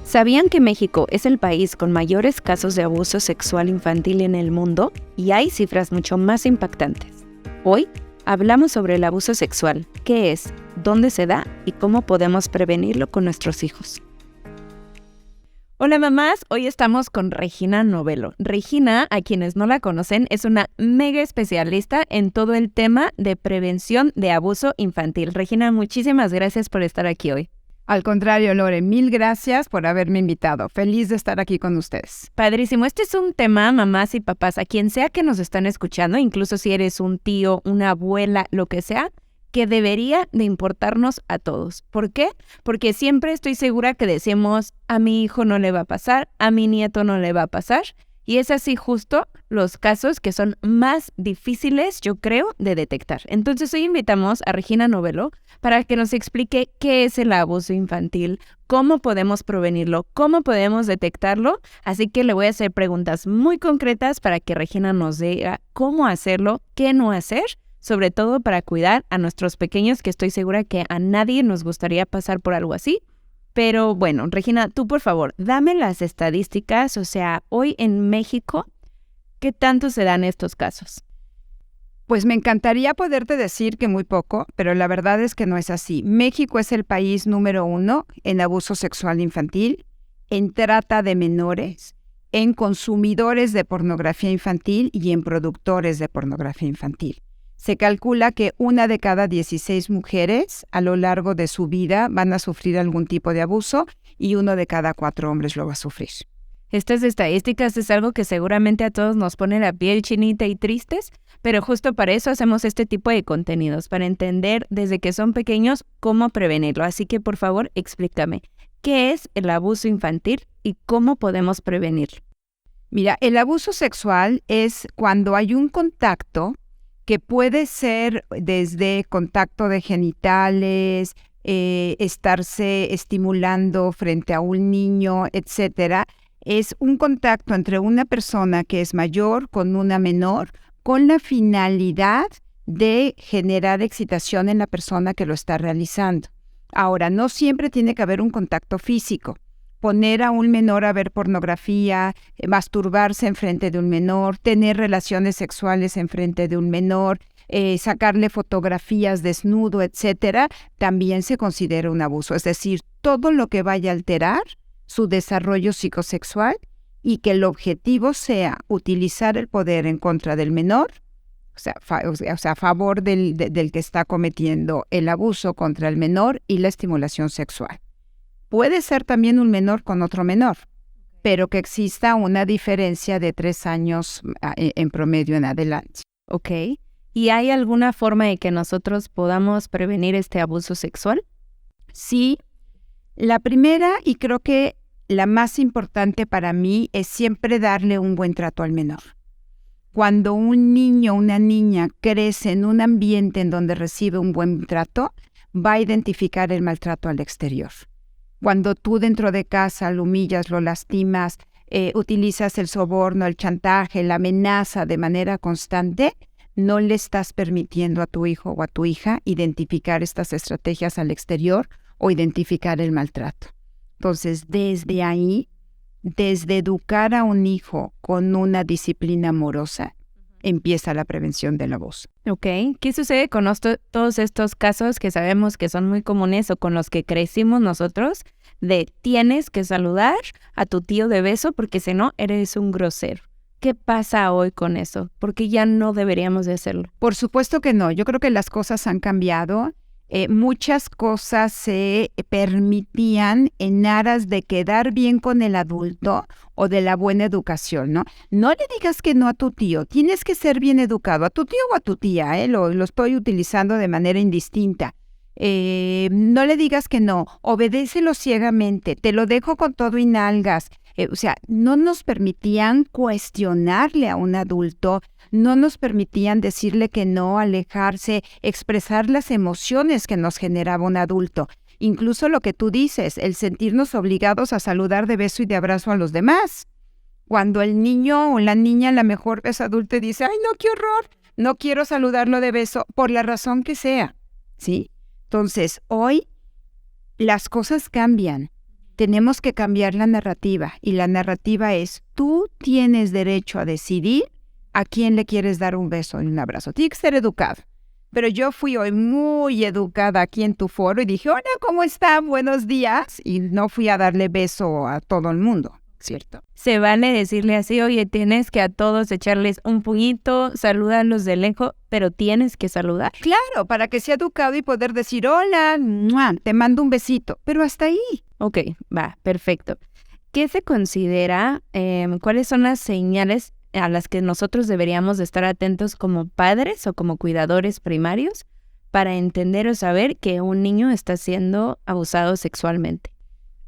¿Sabían que México es el país con mayores casos de abuso sexual infantil en el mundo? Y hay cifras mucho más impactantes. Hoy hablamos sobre el abuso sexual, qué es, dónde se da y cómo podemos prevenirlo con nuestros hijos. Hola mamás, hoy estamos con Regina Novello. Regina, a quienes no la conocen, es una mega especialista en todo el tema de prevención de abuso infantil. Regina, muchísimas gracias por estar aquí hoy. Al contrario, Lore, mil gracias por haberme invitado. Feliz de estar aquí con ustedes. Padrísimo. Este es un tema, mamás y papás, a quien sea que nos están escuchando, incluso si eres un tío, una abuela, lo que sea, que debería de importarnos a todos. ¿Por qué? Porque siempre estoy segura que decimos, a mi hijo no le va a pasar, a mi nieto no le va a pasar. Y es así justo los casos que son más difíciles, yo creo, de detectar. Entonces hoy invitamos a Regina Novello para que nos explique qué es el abuso infantil, cómo podemos prevenirlo, cómo podemos detectarlo. Así que le voy a hacer preguntas muy concretas para que Regina nos diga cómo hacerlo, qué no hacer, sobre todo para cuidar a nuestros pequeños, que estoy segura que a nadie nos gustaría pasar por algo así. Pero bueno, Regina, tú por favor, dame las estadísticas, o sea, hoy en México, ¿qué tanto se dan estos casos? Pues me encantaría poderte decir que muy poco, pero la verdad es que no es así. México es el país número 1 en abuso sexual infantil, en trata de menores, en consumidores de pornografía infantil y en productores de pornografía infantil. Se calcula que 1 de cada 16 mujeres a lo largo de su vida van a sufrir algún tipo de abuso y 1 de cada 4 hombres lo va a sufrir. Estas estadísticas es algo que seguramente a todos nos pone la piel chinita y tristes, pero justo para eso hacemos este tipo de contenidos, para entender desde que son pequeños cómo prevenirlo. Así que por favor explícame, ¿qué es el abuso infantil y cómo podemos prevenirlo? Mira, el abuso sexual es cuando hay un contacto que puede ser desde contacto de genitales, estarse estimulando frente a un niño, etcétera. Es un contacto entre una persona que es mayor con una menor con la finalidad de generar excitación en la persona que lo está realizando. Ahora, no siempre tiene que haber un contacto físico. Poner a un menor a ver pornografía, masturbarse enfrente de un menor, tener relaciones sexuales enfrente de un menor, sacarle fotografías desnudo, etcétera, también se considera un abuso. Es decir, todo lo que vaya a alterar su desarrollo psicosexual y que el objetivo sea utilizar el poder en contra del menor, o sea, a favor del que está cometiendo el abuso contra el menor y la estimulación sexual. Puede ser también un menor con otro menor, pero que exista una diferencia de 3 años en promedio en adelante. Ok. ¿Y hay alguna forma de que nosotros podamos prevenir este abuso sexual? Sí. La primera, y creo que la más importante para mí, es siempre darle un buen trato al menor. Cuando un niño o una niña crece en un ambiente en donde recibe un buen trato, va a identificar el maltrato al exterior. Cuando tú dentro de casa lo humillas, lo lastimas, utilizas el soborno, el chantaje, la amenaza de manera constante, no le estás permitiendo a tu hijo o a tu hija identificar estas estrategias al exterior o identificar el maltrato. Entonces, desde ahí, desde educar a un hijo con una disciplina amorosa, empieza la prevención del abuso. Ok. ¿Qué sucede con todos estos casos que sabemos que son muy comunes o con los que crecimos nosotros? De tienes que saludar a tu tío de beso porque si no, eres un grosero. ¿Qué pasa hoy con eso? Porque ya no deberíamos de hacerlo. Por supuesto que no. Yo creo que las cosas han cambiado. Muchas cosas se permitían en aras de quedar bien con el adulto o de la buena educación, ¿no? No le digas que no a tu tío, tienes que ser bien educado, a tu tío o a tu tía, lo estoy utilizando de manera indistinta. No le digas que no, obedécelo ciegamente, te lo dejo con todo y nalgas. O sea, no nos permitían cuestionarle a un adulto, no nos permitían decirle que no, alejarse, expresar las emociones que nos generaba un adulto. Incluso lo que tú dices, el sentirnos obligados a saludar de beso y de abrazo a los demás. Cuando el niño o la niña a lo mejor es adulto y dice, ¡ay, no, qué horror! No quiero saludarlo de beso, por la razón que sea, ¿sí? Entonces, hoy las cosas cambian. tenemos que cambiar la narrativa. Y la narrativa es, tú tienes derecho a decidir a quién le quieres dar un beso y un abrazo. Tienes que ser educado. Pero yo fui hoy muy educada aquí en tu foro y dije, hola, ¿cómo están? Buenos días. Y no fui a darle beso a todo el mundo, ¿cierto? Se vale decirle así, oye, tienes que a todos echarles un puñito, saludarlos de lejos, pero tienes que saludar. Claro, para que sea educado y poder decir, hola, ¡mua!, te mando un besito, pero hasta ahí. Ok, va, perfecto. ¿Qué se considera, cuáles son las señales a las que nosotros deberíamos de estar atentos como padres o como cuidadores primarios para entender o saber que un niño está siendo abusado sexualmente?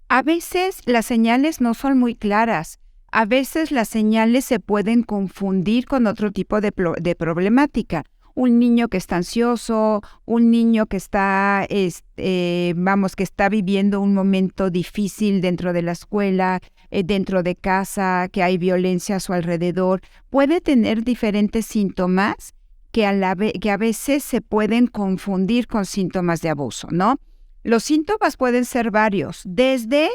A veces las señales no son muy claras. A veces las señales se pueden confundir con otro tipo de problemática. Un niño que está ansioso, un niño que está, que está viviendo un momento difícil dentro de la escuela, dentro de casa, que hay violencia a su alrededor, puede tener diferentes síntomas que a veces se pueden confundir con síntomas de abuso, ¿no? Los síntomas pueden ser varios, desde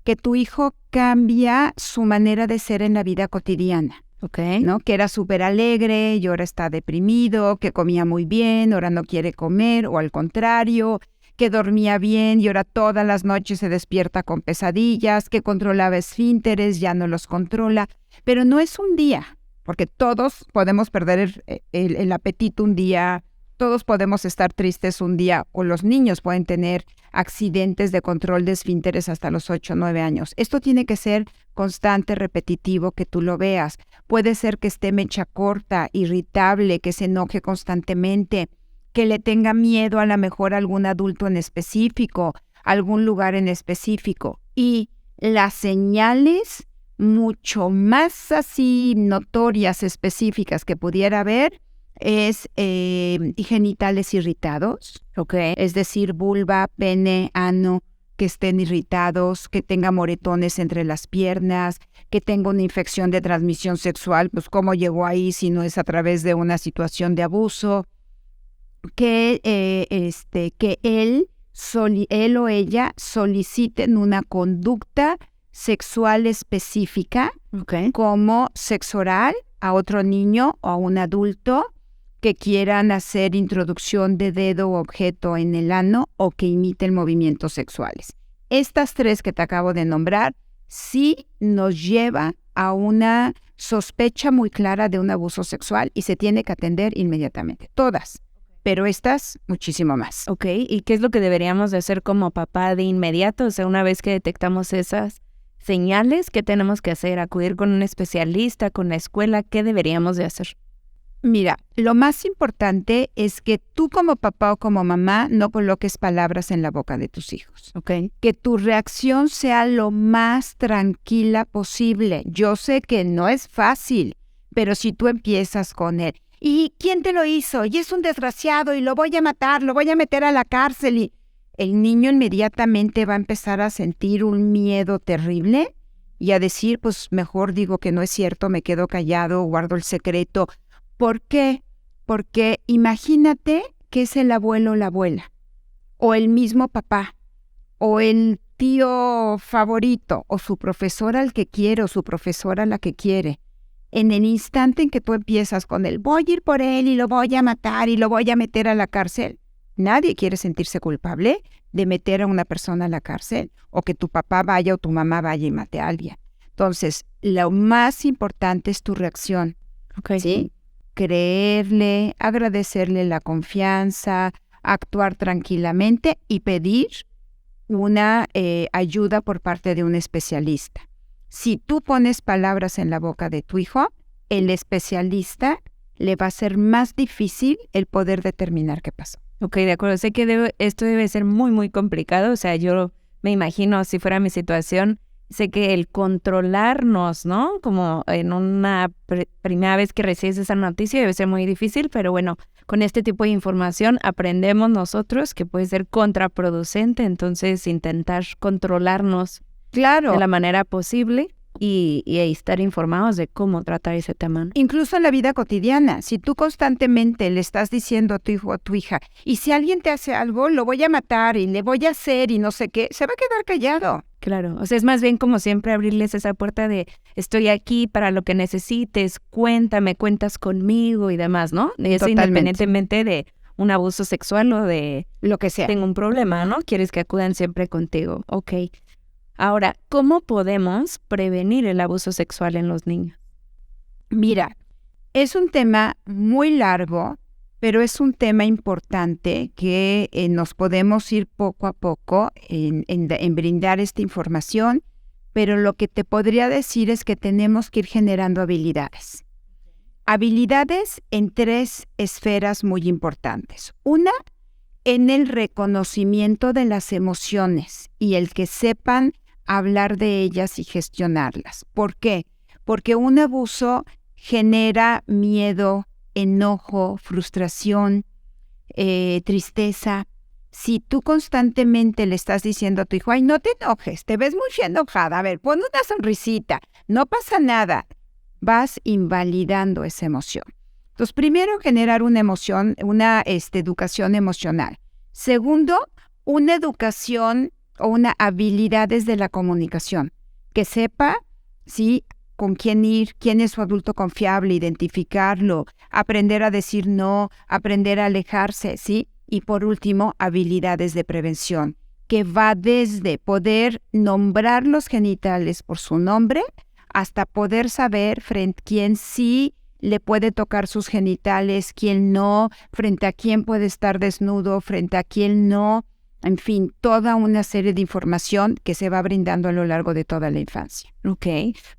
que tu hijo cambia su manera de ser en la vida cotidiana. Okay. ¿No? Que era súper alegre y ahora está deprimido, que comía muy bien, ahora no quiere comer, o al contrario, que dormía bien y ahora todas las noches se despierta con pesadillas, que controlaba esfínteres, ya no los controla. Pero no es un día, porque todos podemos perder el apetito un día, todos podemos estar tristes un día, o los niños pueden tener accidentes de control de esfínteres hasta los 8 o 9 años. Esto tiene que ser constante, repetitivo, que tú lo veas. Puede ser que esté mecha corta, irritable, que se enoje constantemente, que le tenga miedo a lo mejor a algún adulto en específico, algún lugar en específico. Y las señales mucho más así notorias, específicas que pudiera haber, es genitales irritados, Okay. es decir, vulva, pene, ano, que estén irritados, que tenga moretones entre las piernas, que tenga una infección de transmisión sexual, pues cómo llegó ahí si no es a través de una situación de abuso, que él o ella soliciten una conducta sexual específica, Okay. como sexo oral a otro niño o a un adulto, que quieran hacer introducción de dedo o objeto en el ano o que imiten movimientos sexuales. Estas 3 que te acabo de nombrar sí nos lleva a una sospecha muy clara de un abuso sexual y se tiene que atender inmediatamente. Todas, pero estas muchísimo más. Ok, ¿y qué es lo que deberíamos de hacer como papá de inmediato? O sea, una vez que detectamos esas señales, ¿qué tenemos que hacer? ¿Acudir con un especialista, con la escuela? ¿Qué deberíamos de hacer? Mira, lo más importante es que tú como papá o como mamá no coloques palabras en la boca de tus hijos. Okay. Que tu reacción sea lo más tranquila posible. Yo sé que no es fácil, pero si tú empiezas con él, ¿y quién te lo hizo? Y es un desgraciado y lo voy a matar, lo voy a meter a la cárcel. Y el niño inmediatamente va a empezar a sentir un miedo terrible y a decir, pues mejor digo que no es cierto, me quedo callado, guardo el secreto. ¿Por qué? Porque imagínate que es el abuelo o la abuela, o el mismo papá, o el tío favorito, o su profesora al que quiere, o su profesora a la que quiere. En el instante en que tú empiezas con el voy a ir por él y lo voy a matar y lo voy a meter a la cárcel, nadie quiere sentirse culpable de meter a una persona a la cárcel, o que tu papá vaya o tu mamá vaya y mate a alguien. Entonces, lo más importante es tu reacción. Okay. ¿Sí? Creerle, agradecerle la confianza, actuar tranquilamente y pedir una ayuda por parte de un especialista. Si tú pones palabras en la boca de tu hijo, el especialista le va a ser más difícil el poder determinar qué pasó. Ok, de acuerdo. Sé que esto debe ser muy, muy complicado. O sea, yo me imagino, si fuera mi situación, sé que el controlarnos, ¿no? Como en una primera vez que recibes esa noticia debe ser muy difícil, pero bueno, con este tipo de información aprendemos nosotros que puede ser contraproducente, entonces intentar controlarnos Claro. de la manera posible y estar informados de cómo tratar ese tema, ¿no? Incluso en la vida cotidiana, si tú constantemente le estás diciendo a tu hijo o a tu hija, y si alguien te hace algo, lo voy a matar y le voy a hacer y no sé qué, se va a quedar callado. Claro, o sea, es más bien como siempre abrirles esa puerta de estoy aquí para lo que necesites, cuéntame, cuentas conmigo y demás, ¿no? Eso Totalmente. independientemente de un abuso sexual o de Lo que sea. tengo un problema, ¿no? Quieres que acudan siempre contigo. Ok. Ahora, ¿cómo podemos prevenir el abuso sexual en los niños? Mira, es un tema muy largo, pero es un tema importante que nos podemos ir poco a poco en brindar esta información, pero lo que te podría decir es que tenemos que ir generando habilidades. Habilidades en 3 esferas muy importantes. Una, en el reconocimiento de las emociones y el que sepan hablar de ellas y gestionarlas. ¿Por qué? Porque un abuso genera miedo, enojo, frustración, tristeza. Si tú constantemente le estás diciendo a tu hijo, ay, no te enojes, te ves muy enojada, a ver, pon una sonrisita, no pasa nada, vas invalidando esa emoción. Entonces, primero, generar una emoción, una educación emocional. Segundo, una educación o una habilidades de la comunicación, que sepa, sí, con quién ir, quién es su adulto confiable, identificarlo, aprender a decir no, aprender a alejarse, ¿sí? Y por último, habilidades de prevención, que va desde poder nombrar los genitales por su nombre hasta poder saber frente a quién sí le puede tocar sus genitales, quién no, frente a quién puede estar desnudo, frente a quién no. En fin, toda una serie de información que se va brindando a lo largo de toda la infancia. Ok.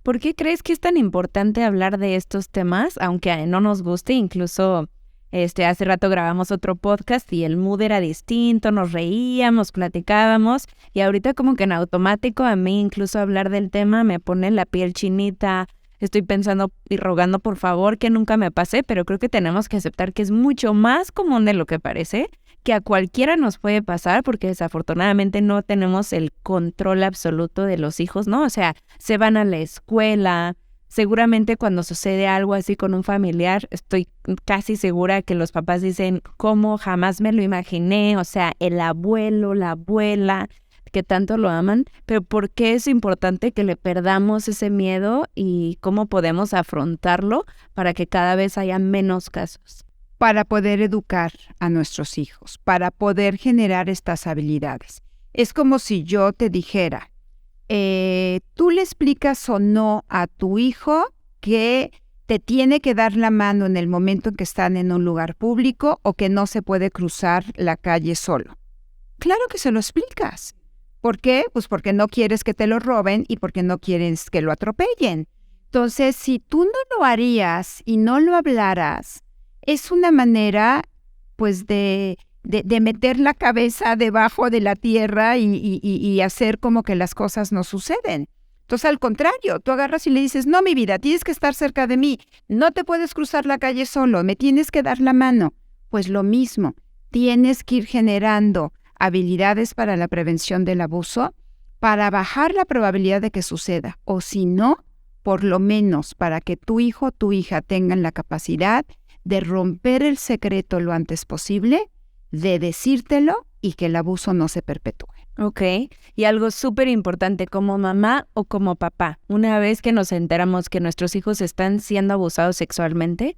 ¿Por qué crees que es tan importante hablar de estos temas, aunque no nos guste? Incluso hace rato grabamos otro podcast y el mood era distinto, nos reíamos, platicábamos y ahorita como que en automático a mí incluso hablar del tema me pone la piel chinita. Estoy pensando y rogando por favor que nunca me pase, pero creo que tenemos que aceptar que es mucho más común de lo que parece, que a cualquiera nos puede pasar porque desafortunadamente no tenemos el control absoluto de los hijos, ¿no? O sea, se van a la escuela, seguramente cuando sucede algo así con un familiar, estoy casi segura que los papás dicen, ¿cómo? Jamás me lo imaginé, o sea, el abuelo, la abuela, que tanto lo aman, pero ¿por qué es importante que le perdamos ese miedo y cómo podemos afrontarlo para que cada vez haya menos casos? Para poder educar a nuestros hijos, para poder generar estas habilidades. Es como si yo te dijera, ¿tú le explicas o no a tu hijo que te tiene que dar la mano en el momento en que están en un lugar público o que no se puede cruzar la calle solo? Claro que se lo explicas. ¿Por qué? Pues porque no quieres que te lo roben y porque no quieres que lo atropellen. Entonces, si tú no lo harías y no lo hablaras, es una manera, pues, de meter la cabeza debajo de la tierra y hacer como que las cosas no suceden. Entonces, al contrario, tú agarras y le dices, no, mi vida, tienes que estar cerca de mí, no te puedes cruzar la calle solo, me tienes que dar la mano. Pues lo mismo, tienes que ir generando habilidades para la prevención del abuso para bajar la probabilidad de que suceda, o si no, por lo menos para que tu hijo o tu hija tengan la capacidad de romper el secreto lo antes posible, de decírtelo y que el abuso no se perpetúe. Ok, y algo súper importante como mamá o como papá, una vez que nos enteramos que nuestros hijos están siendo abusados sexualmente,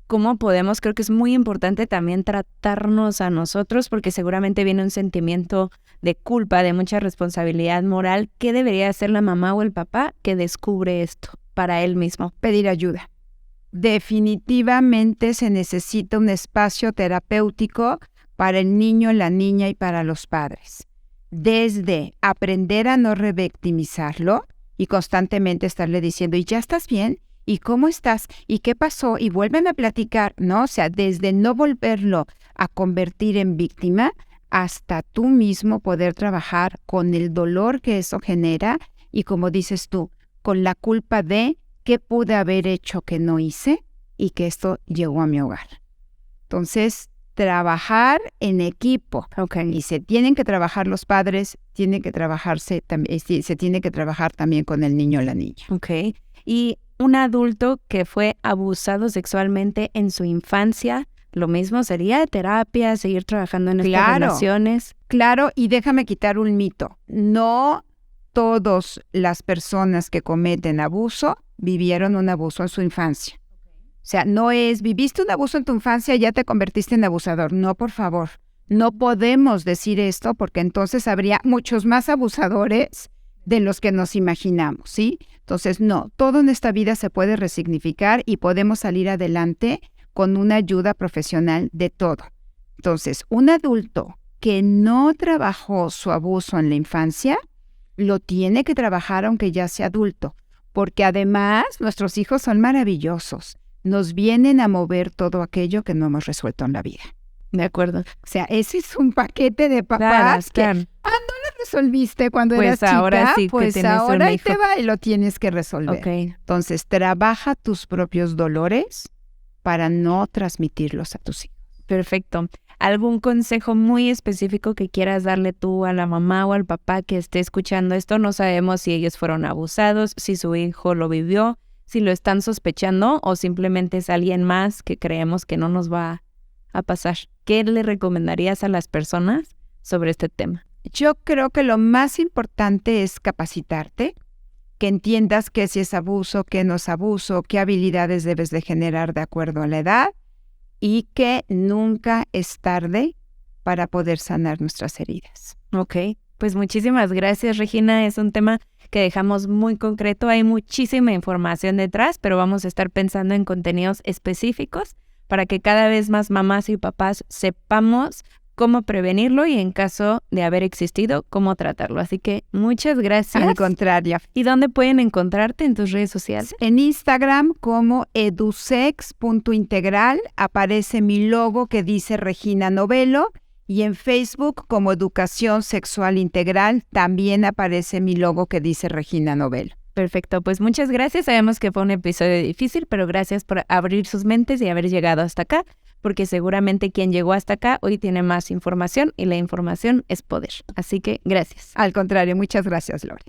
¿cómo podemos? Creo que es muy importante también tratarnos a nosotros porque seguramente viene un sentimiento de culpa, de mucha responsabilidad moral. ¿Qué debería hacer la mamá o el papá que descubre esto para él mismo? Pedir ayuda. Definitivamente se necesita un espacio terapéutico para el niño, la niña y para los padres. Desde aprender a no revictimizarlo y constantemente estarle diciendo, ¿y ya estás bien? ¿Y cómo estás? ¿Y qué pasó? Y vuelven a platicar, ¿no? O sea, desde no volverlo a convertir en víctima hasta tú mismo poder trabajar con el dolor que eso genera y, como dices tú, con la culpa de qué pude haber hecho que no hice y que esto llegó a mi hogar. Entonces, trabajar en equipo. Okay. Y se tienen que trabajar los padres, se tiene que trabajar también con el niño o la niña. Ok. Y un adulto que fue abusado sexualmente en su infancia, lo mismo sería terapia, seguir trabajando en estas relaciones. Claro, y déjame quitar un mito. No todas las personas que cometen abuso vivieron un abuso en su infancia. O sea, no es, viviste un abuso en tu infancia y ya te convertiste en abusador. No, por favor. No podemos decir esto porque entonces habría muchos más abusadores de los que nos imaginamos, ¿sí? Entonces, no, todo en esta vida se puede resignificar y podemos salir adelante con una ayuda profesional de todo. Entonces, un adulto que no trabajó su abuso en la infancia, lo tiene que trabajar aunque ya sea adulto, porque además nuestros hijos son maravillosos. Nos vienen a mover todo aquello que no hemos resuelto en la vida. De acuerdo. O sea, ese es un paquete de papás Claro. que, no lo resolviste cuando Pues eras chica, ahora sí que pues tienes un ahora ahí hijo. te va y lo tienes que resolver. Ok, Entonces, trabaja tus propios dolores para no transmitirlos a tus hijos. perfecto. ¿Algún consejo muy específico que quieras darle tú a la mamá o al papá que esté escuchando esto? No sabemos si ellos fueron abusados, si su hijo lo vivió, si lo están sospechando o simplemente es alguien más que creemos que no nos va a pasar. ¿Qué le recomendarías a las personas sobre este tema? Yo creo que lo más importante es capacitarte, que entiendas qué sí es abuso, qué no es abuso, qué habilidades debes de generar de acuerdo a la edad y que nunca es tarde para poder sanar nuestras heridas. Ok, pues muchísimas gracias, Regina. Es un tema que dejamos muy concreto. Hay muchísima información detrás, pero vamos a estar pensando en contenidos específicos para que cada vez más mamás y papás sepamos cómo prevenirlo y en caso de haber existido, cómo tratarlo. Así que muchas gracias. Al contrario. ¿Y dónde pueden encontrarte en tus redes sociales? En Instagram como edusex.integral aparece mi logo que dice Regina Novello y en Facebook como Educación Sexual Integral también aparece mi logo que dice Regina Novello. Perfecto, pues muchas gracias. Sabemos que fue un episodio difícil, pero gracias por abrir sus mentes y haber llegado hasta acá, porque seguramente quien llegó hasta acá hoy tiene más información y la información es poder. Así que gracias. Al contrario, muchas gracias, Lore.